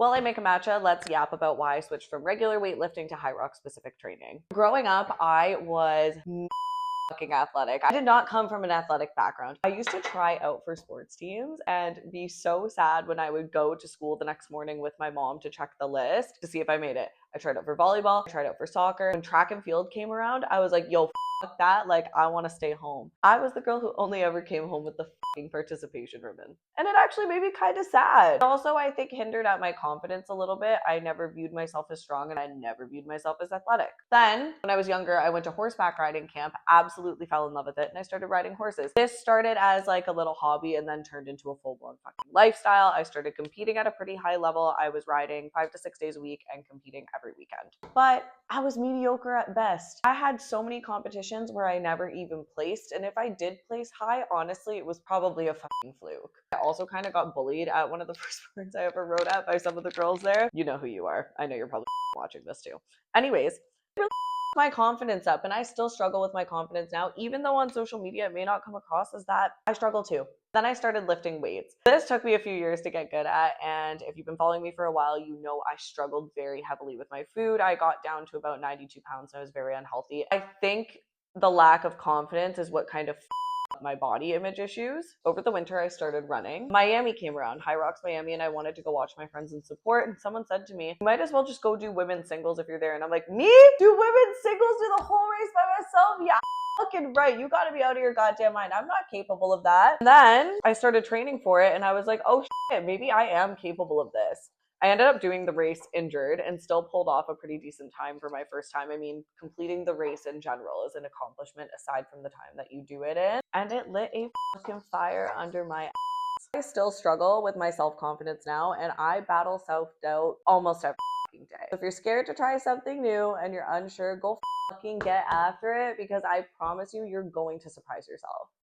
While I make a matcha, let's yap about why I switched from regular weightlifting to high rock specific training. Growing up, I was fucking athletic. I did not come from an athletic background. I used to try out for sports teams and be so sad when I would go to school the next morning with my mom to check the list to see if I made it. I tried out for volleyball, I tried out for soccer. When track and field came around, I was like, yo, fuck that. Like, I want to stay home. I was the girl who only ever came home with the fucking participation ribbon. And it actually made me kind of sad. Also, I think hindered at my confidence a little bit. I never viewed myself as strong and I never viewed myself as athletic. Then, when I was younger, I went to horseback riding camp, absolutely fell in love with it, and I started riding horses. This started as like a little hobby and then turned into a full-blown fucking lifestyle. I started competing at a pretty high level. I was riding 5 to 6 days a week and competing every weekend. But I was mediocre at best. I had so many competitions where I never even placed, and if I did place high, honestly, it was probably a fucking fluke. I also kind of got bullied at one of the first sports I ever rode at by some of the girls there. You know who you are. I know you're probably watching this too. Anyways, really my confidence up, and I still struggle with my confidence now, even though on social media it may not come across as that. I struggle too. Then I started lifting weights. This took me a few years to get good at, and if you've been following me for a while, you know I struggled very heavily with my food. I got down to about 92 pounds and I was very unhealthy. I think the lack of confidence is what kind of my body image issues. Over the winter, I started running. Miami came around, High Rocks Miami, and I wanted to go watch my friends and support. And someone said to me, you might as well just go do women's singles if you're there. And I'm like, me? Do women's singles do the whole race by myself? Yeah. Fucking right, you gotta be out of your goddamn mind. I'm not capable of that. And then I started training for it and I was like, oh shit, maybe I am capable of this. I ended up doing the race injured and still pulled off a pretty decent time for my first time. I mean, completing the race in general is an accomplishment aside from the time that you do it in. And it lit a fucking fire under my ass. I still struggle with my self-confidence now, and I battle self-doubt almost every fucking day. If you're scared to try something new and you're unsure, go fucking get after it, because I promise you, you're going to surprise yourself.